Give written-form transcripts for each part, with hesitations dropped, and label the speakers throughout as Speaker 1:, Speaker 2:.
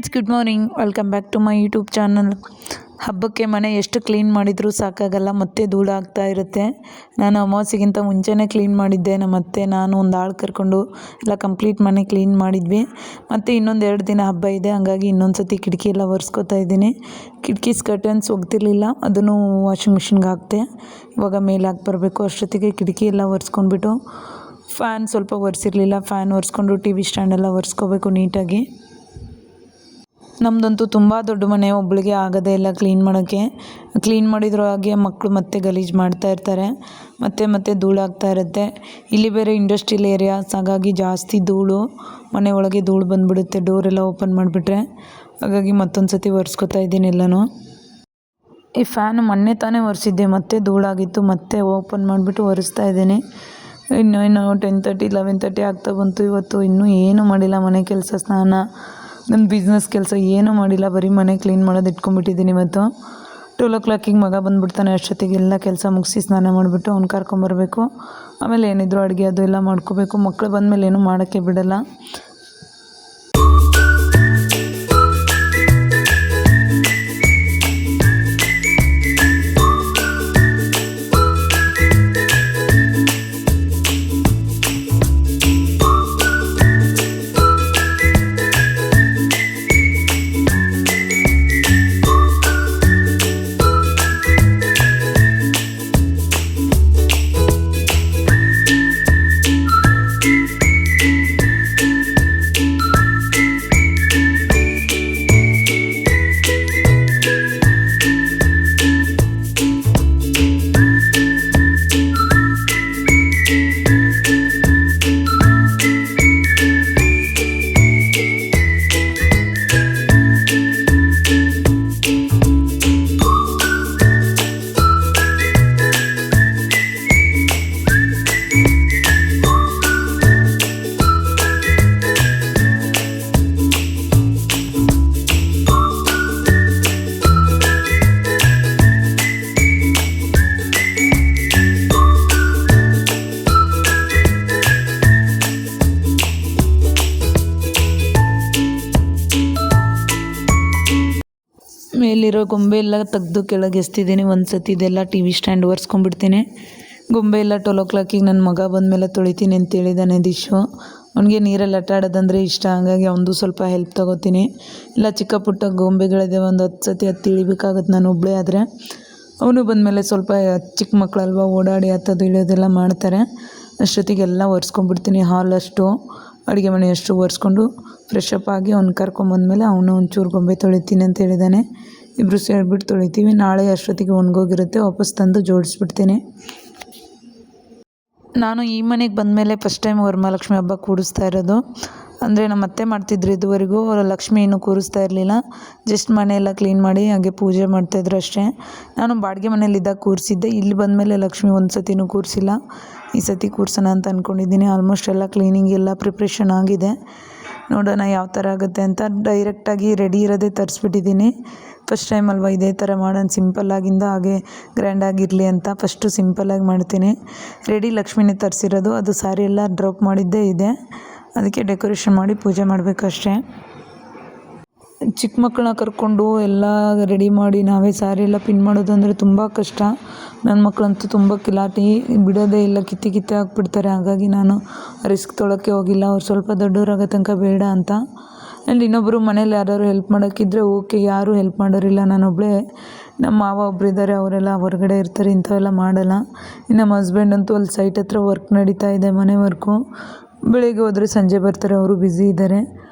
Speaker 1: Friends, good morning. Welcome back to my YouTube channel. ಹಬ್ಬಕ್ಕೆ ಮನೆ ಎಷ್ಟು ಕ್ಲೀನ್ ಮಾಡಿದರೂ ಸಾಕಾಗಲ್ಲ, ಮತ್ತೆ ಧೂಳು ಆಗ್ತಾ ಇರುತ್ತೆ. ನಾನು ಅಮಾವಾಸ್ಯೆಗಿಂತ ಮುಂಚೆನೇ ಕ್ಲೀನ್ ಮಾಡಿದ್ದೆ. ಮತ್ತೆ ನಾನು ಒಂದು ಆಳು ಕರ್ಕೊಂಡು ಎಲ್ಲ ಕಂಪ್ಲೀಟ್ ಮನೆ ಕ್ಲೀನ್ ಮಾಡಿದ್ವಿ. ಮತ್ತು ಇನ್ನೊಂದು 2 ದಿನ ಹಬ್ಬ ಇದೆ, ಹಂಗಾಗಿ ಇನ್ನೊಂದು ಸತಿ ಕಿಟಕಿ ಎಲ್ಲ ಒರೆಸ್ಕೊತಾ ಇದ್ದೀನಿ. ಕಿಟಕಿ ಕರ್ಟನ್ಸ್ ಒಗ್ತಿರ್ಲಿಲ್ಲ, ಅದನ್ನು ವಾಷಿಂಗ್ ಮಿಷಿನ್ಗೆ ಹಾಕ್ತೆ. ಇವಾಗ ಮೇಲೆ ಹಾಕಿ ಬರಬೇಕು. ಅಷ್ಟೊತ್ತಿಗೆ ಕಿಟಕಿ ಎಲ್ಲ ಒರೆಸ್ಕೊಂಡ್ಬಿಟ್ಟು, ಫ್ಯಾನ್ ಸ್ವಲ್ಪ ಒರೆಸಿರಲಿಲ್ಲ, ಫ್ಯಾನ್ ಒರೆಸ್ಕೊಂಡು ಟಿ ವಿ ಸ್ಟ್ಯಾಂಡೆಲ್ಲ ಒರೆಸ್ಕೋಬೇಕು ನೀಟಾಗಿ. ನಮ್ಮದಂತೂ ತುಂಬ ದೊಡ್ಡ ಮನೆ, ಒಬ್ಬಳಿಗೆ ಆಗೋದೇ ಇಲ್ಲ ಕ್ಲೀನ್ ಮಾಡೋಕ್ಕೆ. ಕ್ಲೀನ್ ಮಾಡಿದ್ರೂ ಹಾಗೆ ಮಕ್ಕಳು ಮತ್ತೆ ಗಲೀಜು ಮಾಡ್ತಾ ಇರ್ತಾರೆ, ಮತ್ತೆ ಧೂಳಾಗ್ತಾ ಇರುತ್ತೆ. ಇಲ್ಲಿ ಬೇರೆ ಇಂಡಸ್ಟ್ರಿಯಲ್ ಏರಿಯಾಸ್, ಹಾಗಾಗಿ ಜಾಸ್ತಿ ಧೂಳು, ಮನೆ ಒಳಗೆ ಧೂಳು ಬಂದುಬಿಡುತ್ತೆ ಡೋರೆಲ್ಲ ಓಪನ್ ಮಾಡಿಬಿಟ್ರೆ. ಹಾಗಾಗಿ ಮತ್ತೊಂದು ಸತಿ ಒರೆಸ್ಕೊತಾ ಇದ್ದೀನಿ ಎಲ್ಲನೂ. ಈ ಫ್ಯಾನ್ ಮೊನ್ನೆ ತಾನೇ ಒರೆಸಿದ್ದೆ, ಮತ್ತೆ ಧೂಳಾಗಿತ್ತು, ಮತ್ತೆ ಓಪನ್ ಮಾಡಿಬಿಟ್ಟು ಒರೆಸ್ತಾ ಇದ್ದೀನಿ. ಇನ್ನು 10:30 11:30 ಆಗ್ತಾ ಬಂತು. ಇವತ್ತು ಇನ್ನೂ ಏನೂ ಮಾಡಿಲ್ಲ, ಮನೆ ಕೆಲಸ, ಸ್ನಾನ, ನನ್ನ ಬಿಸ್ನೆಸ್ ಕೆಲಸ ಏನೂ ಮಾಡಿಲ್ಲ, ಬರೀ ಮನೆ ಕ್ಲೀನ್ ಮಾಡೋದು ಇಟ್ಕೊಂಡ್ಬಿಟ್ಟಿದ್ದೀನಿ. ಇವತ್ತು 12 o'clock ಮಗ ಬಂದುಬಿಡ್ತಾನೆ. ಅಷ್ಟೊತ್ತಿಗೆ ಎಲ್ಲ ಕೆಲಸ ಮುಗಿಸಿ ಸ್ನಾನ ಮಾಡಿಬಿಟ್ಟು ಅವ್ನು ಕರ್ಕೊಂಬರ್ಬೇಕು. ಆಮೇಲೆ ಏನಿದ್ರು ಅಡುಗೆ ಅದು ಎಲ್ಲ ಮಾಡ್ಕೋಬೇಕು. ಮಕ್ಕಳು ಬಂದಮೇಲೆ ಏನೂ ಮಾಡೋಕ್ಕೆ ಬಿಡಲ್ಲ. ಮೇಲಿರೋ ಗೊಂಬೆ ಎಲ್ಲ ತೆಗೆದು ಕೆಳಗೆ ಎಸ್ತಿದ್ದೀನಿ. ಒಂದು ಸತಿ ಇದೆಲ್ಲ ಟಿ ವಿ ಸ್ಟ್ಯಾಂಡ್ ಒರೆಸ್ಕೊಂಡ್ಬಿಡ್ತೀನಿ. ಗೊಂಬೆ ಎಲ್ಲ 12 o'clock ನನ್ನ ಮಗ ಬಂದಮೇಲೆ ತೊಳಿತೀನಿ ಅಂತ ಹೇಳಿದ್ದಾನೆ ದಿಶು. ಅವನಿಗೆ ನೀರಲ್ಲಿ ಆಟ ಆಡೋದಂದರೆ ಇಷ್ಟ, ಹಾಗಾಗಿ ಅವನದು ಸ್ವಲ್ಪ ಹೆಲ್ಪ್ ತೊಗೋತೀನಿ. ಇಲ್ಲ ಚಿಕ್ಕ ಪುಟ್ಟ ಗೊಂಬೆಗಳಿದೆ, ಒಂದು 10 ಸತಿ ಹತ್ತಿ ಇಳಿಬೇಕಾಗುತ್ತೆ ನಾನು ಒಬ್ಬಳೇ ಆದರೆ. ಅವನು ಬಂದಮೇಲೆ ಸ್ವಲ್ಪ ಚಿಕ್ಕ ಮಕ್ಕಳಲ್ವ, ಓಡಾಡಿ ಹತ್ತೋದು ಇಳಿಯೋದೆಲ್ಲ ಮಾಡ್ತಾರೆ. ಅಷ್ಟೊತ್ತಿಗೆಲ್ಲ ಒರೆಸ್ಕೊಂಡ್ಬಿಡ್ತೀನಿ. ಹಾಲ್ ಅಷ್ಟು, ಅಡುಗೆ ಮನೆ ಅಷ್ಟು ಒರೆಸ್ಕೊಂಡು ಫ್ರೆಶ್ ಅಪ್ ಆಗಿ ಅವ್ನು ಕರ್ಕೊಂಬಂದಮೇಲೆ ಅವನು ಒಂಚೂರು ಗೊಂಬೆ ತೊಳಿತೀನಿ ಅಂತ ಹೇಳಿದ್ದಾನೆ. ಇಬ್ಬರು ಸೇರಿಬಿಟ್ಟು ತೊಳಿತೀವಿ. ನಾಳೆ ಅಷ್ಟೊತ್ತಿಗೆ ಒಣಗೋಗಿರುತ್ತೆ, ವಾಪಸ್ ತಂದು ಜೋಡಿಸ್ಬಿಡ್ತೀನಿ. ನಾನು ಈ ಮನೆಗೆ ಬಂದಮೇಲೆ ಫಸ್ಟ್ ಟೈಮ್ ವರಮಹಾಲಕ್ಷ್ಮಿ ಹಬ್ಬ ಕೂಡಿಸ್ತಾ ಇರೋದು. ಅಂದರೆ ನಮ್ಮ ಅತ್ತೆ ಮಾಡ್ತಿದ್ರು, ಇದುವರೆಗೂ ಲಕ್ಷ್ಮಿ ಇನ್ನೂ ಕೂರಿಸ್ತಾ ಇರಲಿಲ್ಲ. ಜಸ್ಟ್ ಮನೆಯೆಲ್ಲ ಕ್ಲೀನ್ ಮಾಡಿ ಹಾಗೆ ಪೂಜೆ ಮಾಡ್ತಾಯಿದ್ರು ಅಷ್ಟೇ. ನಾನು ಬಾಡಿಗೆ ಮನೇಲಿದ್ದಾಗ ಕೂರಿಸಿದ್ದೆ. ಇಲ್ಲಿ ಬಂದಮೇಲೆ ಲಕ್ಷ್ಮಿ ಒಂದು ಸತಿನೂ ಕೂರಿಸಿಲ್ಲ. ಈ ಸತಿ ಕೂರ್ಸೋಣ ಅಂತ ಅಂದ್ಕೊಂಡಿದ್ದೀನಿ. ಆಲ್ಮೋಸ್ಟ್ ಎಲ್ಲ ಕ್ಲೀನಿಂಗ್ ಎಲ್ಲ ಪ್ರಿಪ್ರೇಷನ್ ಆಗಿದೆ. ನೋಡೋಣ ಯಾವ ಥರ ಆಗುತ್ತೆ ಅಂತ. ಡೈರೆಕ್ಟಾಗಿ ರೆಡಿ ಇರೋದೇ ತರಿಸ್ಬಿಟ್ಟಿದ್ದೀನಿ. ಫಸ್ಟ್ ಟೈಮ್ ಅಲ್ವಾ, ಇದೇ ಥರ ಮಾಡೋಣ ಸಿಂಪಲ್ಲಾಗಿಂದ, ಹಾಗೆ ಗ್ರ್ಯಾಂಡಾಗಿರಲಿ ಅಂತ ಫಸ್ಟು ಸಿಂಪಲ್ಲಾಗಿ ಮಾಡ್ತೀನಿ. ರೆಡಿ ಲಕ್ಷ್ಮಿನೇ ತರಿಸಿರೋದು, ಅದು ಸ್ಯಾರಿ ಎಲ್ಲ ಡ್ರಾಪ್ ಮಾಡಿದ್ದೇ ಇದೆ. ಅದಕ್ಕೆ ಡೆಕೋರೇಷನ್ ಮಾಡಿ ಪೂಜೆ ಮಾಡಬೇಕಷ್ಟೇ. ಚಿಕ್ಕ ಮಕ್ಕಳನ್ನ ಕರ್ಕೊಂಡು ಎಲ್ಲ ರೆಡಿ ಮಾಡಿ ನಾವೇ ಸ್ಯಾರಿ ಎಲ್ಲ ಪಿನ್ ಮಾಡೋದು ಅಂದರೆ ತುಂಬ ಕಷ್ಟ. ನನ್ನ ಮಕ್ಕಳಂತೂ ತುಂಬ ಕಿಲಾಟಿ, ಬಿಡೋದೇ ಇಲ್ಲ, ಕಿತ್ತಿ ಹಾಕ್ಬಿಡ್ತಾರೆ. ಹಾಗಾಗಿ ನಾನು ರಿಸ್ಕ್ ತೊಳೋಕ್ಕೆ ಹೋಗಿಲ್ಲ. ಅವ್ರು ಸ್ವಲ್ಪ ದೊಡ್ಡವರಾಗೋ ತನಕ ಬೇಡ ಅಂತ. ಅಲ್ಲಿ ಇನ್ನೊಬ್ಬರು ಮನೇಲಿ ಯಾರು ಹೆಲ್ಪ್ ಮಾಡೋಕ್ಕಿದ್ರೆ ಓಕೆ, ಯಾರೂ ಹೆಲ್ಪ್ ಮಾಡೋರಿಲ್ಲ, ನಾನೊಬ್ಬಳೇ. ನಮ್ಮ ಮಾವ ಒಬ್ಬರು ಇದ್ದಾರೆ, ಅವರೆಲ್ಲ ಹೊರಗಡೆ ಇರ್ತಾರೆ, ಇಂಥವೆಲ್ಲ ಮಾಡಲ್ಲ. ಇನ್ನು ನಮ್ಮ ಹಸ್ಬೆಂಡ್ ಅಂತೂ ಅಲ್ಲಿ ಸೈಟ್ ಹತ್ರ ವರ್ಕ್ ನಡೀತಾ ಇದೆ, ಮನೆ ವರ್ಕು. ಬೆಳಿಗ್ಗೆ ಹೋದರೆ ಸಂಜೆ ಬರ್ತಾರೆ, ಅವರು ಬ್ಯುಸಿ ಇದ್ದಾರೆ.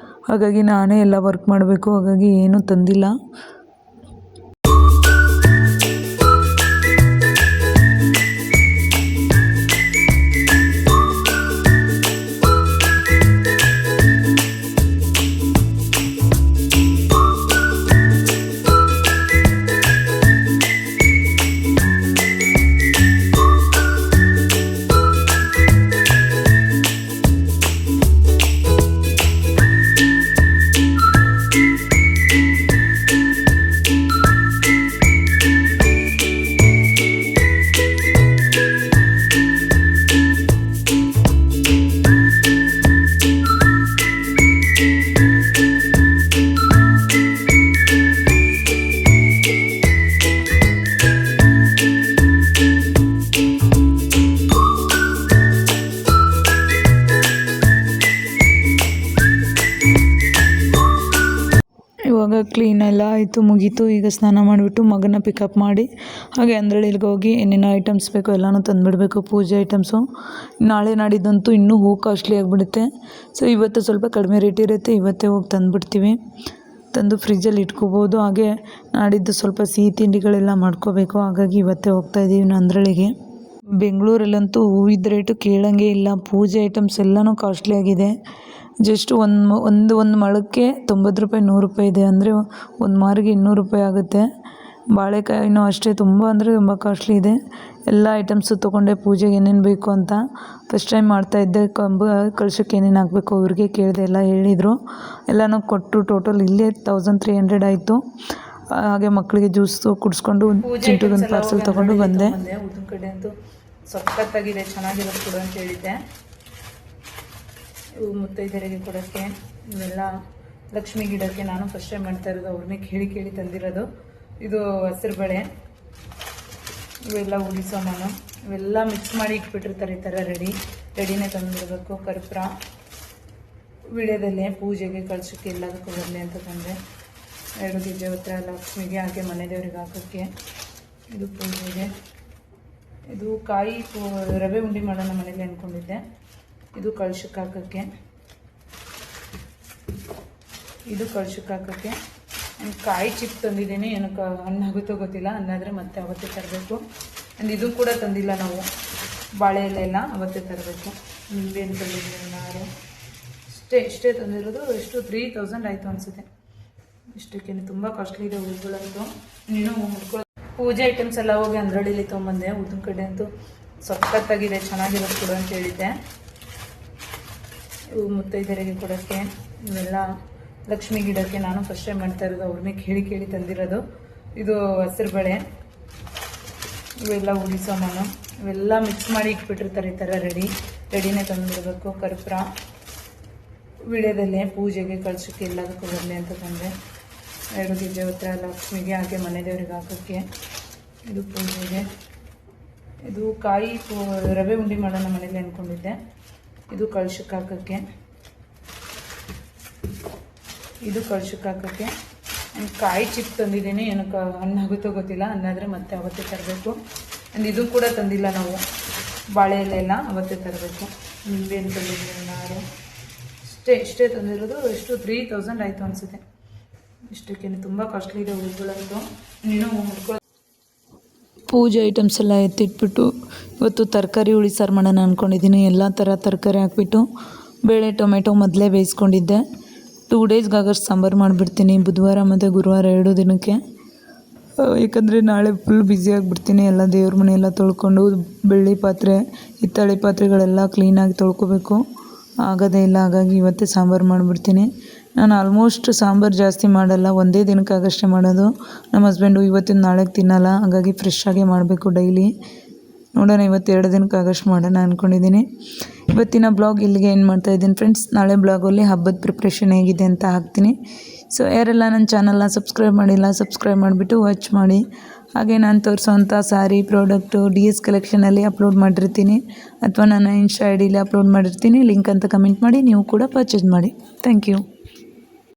Speaker 1: ಹಾಗಾಗಿ ನಾನೇ ಎಲ್ಲ ವರ್ಕ್ ಮಾಡಬೇಕು, ಹಾಗಾಗಿ ಏನೂ ತಂದಿಲ್ಲ. ಕ್ಲೀನ್ ಎಲ್ಲ ಆಯಿತು, ಮುಗೀತು. ಈಗ ಸ್ನಾನ ಮಾಡಿಬಿಟ್ಟು ಮಗನ ಪಿಕಪ್ ಮಾಡಿ ಹಾಗೆ ಅಂದ್ರಳ್ಳಿಗೆ ಹೋಗಿ ಏನೇನೋ ಐಟಮ್ಸ್ ಬೇಕೋ ಎಲ್ಲನೂ ತಂದುಬಿಡಬೇಕು, ಪೂಜೆ ಐಟಮ್ಸು. ನಾಳೆ ನಾಡಿದ್ದಂತೂ ಇನ್ನೂ ಹೂ ಕಾಸ್ಟ್ಲಿ ಆಗಿಬಿಡುತ್ತೆ. ಸೊ ಇವತ್ತು ಸ್ವಲ್ಪ ಕಡಿಮೆ ರೇಟ್ ಇರುತ್ತೆ, ಇವತ್ತೇ ಹೋಗಿ ತಂದುಬಿಡ್ತೀವಿ. ತಂದು ಫ್ರಿಜ್ಜಲ್ಲಿ ಇಟ್ಕೋಬೋದು. ಹಾಗೆ ನಾಡಿದ್ದು ಸ್ವಲ್ಪ ಸಿಹಿ ತಿಂಡಿಗಳೆಲ್ಲ ಮಾಡ್ಕೋಬೇಕು, ಹಾಗಾಗಿ ಇವತ್ತೇ ಹೋಗ್ತಾಯಿದ್ದೀವಿ ನಂದ್ರಳ್ಳಿಗೆ. ಬೆಂಗಳೂರಲ್ಲಂತೂ ಹೂವಿನ ರೇಟು ಕೇಳೋಂಗೆ ಇಲ್ಲ. ಪೂಜೆ ಐಟಮ್ಸ್ ಎಲ್ಲನೂ ಕಾಸ್ಟ್ಲಿ ಆಗಿದೆ. ಜಸ್ಟ್ ಒಂದು ಮೊಳಕ್ಕೆ 90 ರೂಪಾಯಿ 100 ರೂಪಾಯಿ ಇದೆ. ಅಂದರೆ ಒಂದು ಮಾರಿಗೆ 200 ರೂಪಾಯಿ ಆಗುತ್ತೆ. ಬಾಳೆಕಾಯಿನೂ ಅಷ್ಟೇ, ತುಂಬ ಅಂದರೆ ತುಂಬ ಕಾಸ್ಟ್ಲಿ ಇದೆ. ಎಲ್ಲ ಐಟಮ್ಸು ತೊಗೊಂಡೆ ಪೂಜೆಗೆ ಏನೇನು ಬೇಕು ಅಂತ. ಫಸ್ಟ್ ಟೈಮ್ ಮಾಡ್ತಾಯಿದ್ದೆ, ಕಳಶಕ್ಕೆ ಏನೇನು ಹಾಕಬೇಕು ಅವ್ರಿಗೆ ಕೇಳಿದೆ, ಎಲ್ಲ ಹೇಳಿದರು. ಎಲ್ಲನೂ ಕೊಟ್ಟು ಟೋಟಲ್ ಇಲ್ಲೇ 1300 ಆಯಿತು. ಹಾಗೆ ಮಕ್ಕಳಿಗೆ ಜ್ಯೂಸು ಕುಡಿಸ್ಕೊಂಡು ಚಿಂಟುಗೊಂದು ಪಾರ್ಸೆಲ್ ತೊಗೊಂಡು ಬಂದೆ. ಉದ್ದಿನ ಕಡೆ ಅಂತೂ ಸಖತ್ತಾಗಿದೆ, ಚೆನ್ನಾಗಿರೋದು ಕೊಡು ಅಂತ ಹೇಳಿದ್ದೆ. ಇವು ಮುತ್ತೈದೆಯರಿಗೆ ಕೊಡೋಕ್ಕೆ, ಇವೆಲ್ಲ ಲಕ್ಷ್ಮಿ ಗಿಡಕ್ಕೆ ನಾನು ಫಸ್ಟ್ ಟೈಮ್ ಮಾಡ್ತಾ ಇರೋದು, ಅವ್ರನ್ನೇ ಕೇಳಿ ತಂದಿರೋದು. ಇದು ಹಸಿರು ಬಳೆ, ಇವೆಲ್ಲ ಉಳಿಸೋ ನಾನು ಇವೆಲ್ಲ ಮಿಕ್ಸ್ ಮಾಡಿ ಇಟ್ಬಿಟ್ಟಿರ್ತಾರೆ. ಈ ಥರ ರೆಡಿನೇ ತಂದಿರಬೇಕು. ಕರ್ಪೂರ, ವಿಳ್ಯದೆಲೆ ಪೂಜೆಗೆ ಕಳಶಕ್ಕೆ ಎಲ್ಲದಕ್ಕೂ ಬರಲಿ ಅಂತ ತಂದೆ. 2 ಗೆಜ್ಜೆ ಹತ್ರ ಲಕ್ಷ್ಮಿಗೆ, ಹಾಗೆ ಮನೆ ದೇವರಿಗೆ ಹಾಕೋಕ್ಕೆ. ಇದು ಪೂಜೆಗೆ. ಇದು ಕಾಯಿ ರವೆ ಉಂಡೆ ಮಾಡೋಣ ಮನೇಲಿ ಅಂದ್ಕೊಂಡಿದ್ದೆ. ಇದು ಕಳಶಕ್ಕೆ ಹಾಕೋಕ್ಕೆ, ಇದು ಕಳಶಕ್ಕೆ ಹಾಕೋಕ್ಕೆ. ಕಾಯಿ ಚಿಪ್ ತಂದಿದ್ದೀನಿ, ಏನಕ್ಕೆ ಹಣ್ಣಾಗುತ್ತೋ ಗೊತ್ತಿಲ್ಲ. ಹಣ್ಣಾದರೆ ಮತ್ತೆ ಅವತ್ತೇ ತರಬೇಕು. ಇದು ಕೂಡ ತಂದಿಲ್ಲ ನಾವು, ಬಾಳೆ ಎಲೆ ಅವತ್ತೇ ತರಬೇಕು. ನಿಂಬೆಹಣ್ಣು ತಂದಿದ್ದೀನಿ ನಾನು, ಇಷ್ಟೇ ತಂದಿರೋದು. ಎಷ್ಟು 3000 ಆಯಿತು ಅನಿಸುತ್ತೆ. ಇಷ್ಟಕ್ಕೆ ತುಂಬ ಕಾಸ್ಟ್ಲಿ ಇದೆ ಹೂವುಗಳಂತೂ. ನೀನು ಮುಡ್ಕೊಳ್ಳೋ ಪೂಜೆ ಐಟಮ್ಸ್ ಎಲ್ಲ ಹೋಗಿ ಅಂದ್ರಳ್ಳಿಲಿ ತೊಗೊಂಬಂದೆ. ಉದ್ದಿನ ಕಡೆ ಅಂತೂ ಸಖತ್ತಾಗಿದೆ, ಚೆನ್ನಾಗಿರೋದು ಕೊಡು ಅಂತ ಹೇಳಿದ್ದೆ. ಇವು ಮುತ್ತೈದೆಯರಿಗೆ ಕೊಡೋಕ್ಕೆ, ಇವೆಲ್ಲ ಲಕ್ಷ್ಮಿ ಗಿಡಕ್ಕೆ ನಾನು ಫಸ್ಟ್ ಟೈಮ್ ಮಾಡ್ತಾ ಇರೋದು, ಅವ್ರನ್ನೇ ಕೇಳಿ ತಂದಿರೋದು. ಇದು ಹಸಿರು ಬಳೆ, ಇವೆಲ್ಲ ಉಳಿಸೋ ನಾನು ಇವೆಲ್ಲ ಮಿಕ್ಸ್ ಮಾಡಿ ಇಟ್ಬಿಟ್ಟಿರ್ತಾರೆ. ಈ ಥರ ರೆಡಿನೇ ತಂದಿರಬೇಕು. ಕರ್ಪೂರ, ವಿಳ್ಯದೆಲೆ ಪೂಜೆಗೆ ಕಳಶಕ್ಕೆ ಎಲ್ಲದಕ್ಕೂ ಬರಲಿ ಅಂತ ತಂದೆ. 2 ಗೆಜ್ಜೆ ಹತ್ರ ಲಕ್ಷ್ಮಿಗೆ, ಹಾಗೆ ಮನೆ ದೇವರಿಗೆ ಹಾಕೋಕ್ಕೆ. ಇದು ಪೂಜೆಗೆ. ಇದು ಕಾಯಿ ರವೆ ಉಂಡೆ ಮಾಡೋಣ ಮನೇಲಿ ಅಂದ್ಕೊಂಡಿದ್ದೆ. ಇದು ಕಳಶಕ್ಕೆ ಹಾಕೋಕ್ಕೆ, ಇದು ಕಳಶಕ್ಕೆ ಹಾಕೋಕ್ಕೆ. ಕಾಯಿ ಚಿಪ್ ತಂದಿದ್ದೀನಿ, ಏನಕ್ಕೆ ಹಣ್ಣಾಗುತ್ತೋ ಗೊತ್ತಿಲ್ಲ. ಹಣ್ಣಾದರೆ ಮತ್ತೆ ಅವತ್ತೇ ತರಬೇಕು. ಇದು ಕೂಡ ತಂದಿಲ್ಲ ನಾವು, ಬಾಳೆ ಎಲೆ ಅವತ್ತೇ ತರಬೇಕು. ನಿಂಬೆಹಣ್ಣು ತಂದಿದ್ದೀನಿ ನಾನು, ಇಷ್ಟೇ ತಂದಿರೋದು. ಎಷ್ಟು 3000 ಆಯಿತು ಅನಿಸುತ್ತೆ. ಇಷ್ಟಕ್ಕೆ ತುಂಬ ಕಾಸ್ಟ್ಲಿ ಇದೆ ಹೂವುಗಳಂತೂ. ನೀನು ಮುಡ್ಕೊಳ್ಳೋ ಪೂಜೆ ಐಟಮ್ಸ್ ಎಲ್ಲ ಎತ್ತಿಟ್ಬಿಟ್ಟು ಇವತ್ತು ತರಕಾರಿ ಹುಳಿ ಸಾರು ಮಾಡೋಣ ಅಂದ್ಕೊಂಡಿದ್ದೀನಿ. ಎಲ್ಲ ಥರ ತರಕಾರಿ ಹಾಕ್ಬಿಟ್ಟು ಬೇಳೆ ಟೊಮೆಟೊ ಮೊದಲೇ ಬೇಯಿಸ್ಕೊಂಡಿದ್ದೆ. 2 ಡೇಸ್ಗಾಗಷ್ಟು ಸಾಂಬಾರು ಮಾಡಿಬಿಡ್ತೀನಿ, ಬುಧವಾರ ಮತ್ತು ಗುರುವಾರ 2 ದಿನಕ್ಕೆ. ಏಕೆಂದರೆ ನಾಳೆ ಫುಲ್ ಬ್ಯುಸಿ ಆಗಿಬಿಡ್ತೀನಿ. ಎಲ್ಲ ದೇವ್ರ ಮನೆಯೆಲ್ಲ ತೊಳ್ಕೊಂಡು, ಬೆಳ್ಳಿ ಪಾತ್ರೆ ಹಿತ್ತಾಳೆ ಪಾತ್ರೆಗಳೆಲ್ಲ ಕ್ಲೀನಾಗಿ ತೊಳ್ಕೊಬೇಕು, ಆಗೋದೇ ಇಲ್ಲ. ಹಾಗಾಗಿ ಇವತ್ತೇ ಸಾಂಬಾರು ಮಾಡಿಬಿಡ್ತೀನಿ. ನಾನು ಆಲ್ಮೋಸ್ಟ್ ಸಾಂಬಾರು ಜಾಸ್ತಿ ಮಾಡಲ್ಲ, ಒಂದೇ ದಿನಕ್ಕಾಗಷ್ಟೇ ಮಾಡೋದು. ನಮ್ಮ ಹಸ್ಬೆಂಡು ಇವತ್ತಿನ ನಾಳೆಗೆ ತಿನ್ನಲ್ಲ, ಹಾಗಾಗಿ ಫ್ರೆಶ್ ಆಗೇ ಮಾಡಬೇಕು ಡೈಲಿ. ನೋಡೋಣ, ಇವತ್ತು 2 ದಿನಕ್ಕಾಗಷ್ಟು ಮಾಡೋಣ ಅಂದ್ಕೊಂಡಿದ್ದೀನಿ. ಇವತ್ತಿನ ಬ್ಲಾಗ್ ಇಲ್ಲಿಗೆ ಏನು ಮಾಡ್ತಾಯಿದ್ದೀನಿ ಫ್ರೆಂಡ್ಸ್. ನಾಳೆ ಬ್ಲಾಗಲ್ಲಿ ಹಬ್ಬದ ಪ್ರಿಪ್ರೇಷನ್ ಹೇಗಿದೆ ಅಂತ ಹಾಕ್ತೀನಿ. ಸೊ ಯಾರೆಲ್ಲ ನನ್ನ ಚಾನಲ್ನ ಸಬ್ಸ್ಕ್ರೈಬ್ ಮಾಡಿಲ್ಲ, ಸಬ್ಸ್ಕ್ರೈಬ್ ಮಾಡಿಬಿಟ್ಟು ವಾಚ್ ಮಾಡಿ. ಹಾಗೆ ನಾನು ತೋರಿಸೋವಂಥ ಸ್ಯಾರಿ ಪ್ರಾಡಕ್ಟು DS ಕಲೆಕ್ಷನಲ್ಲಿ ಅಪ್ಲೋಡ್ ಮಾಡಿರ್ತೀನಿ, ಅಥವಾ ನನ್ನ ಇನ್ಸ್ಟಾ ID ಲಿ ಅಪ್ಲೋಡ್ ಮಾಡಿರ್ತೀನಿ. ಲಿಂಕ್ ಅಂತ ಕಮೆಂಟ್ ಮಾಡಿ, ನೀವು ಕೂಡ ಪರ್ಚೇಸ್ ಮಾಡಿ. Thank you.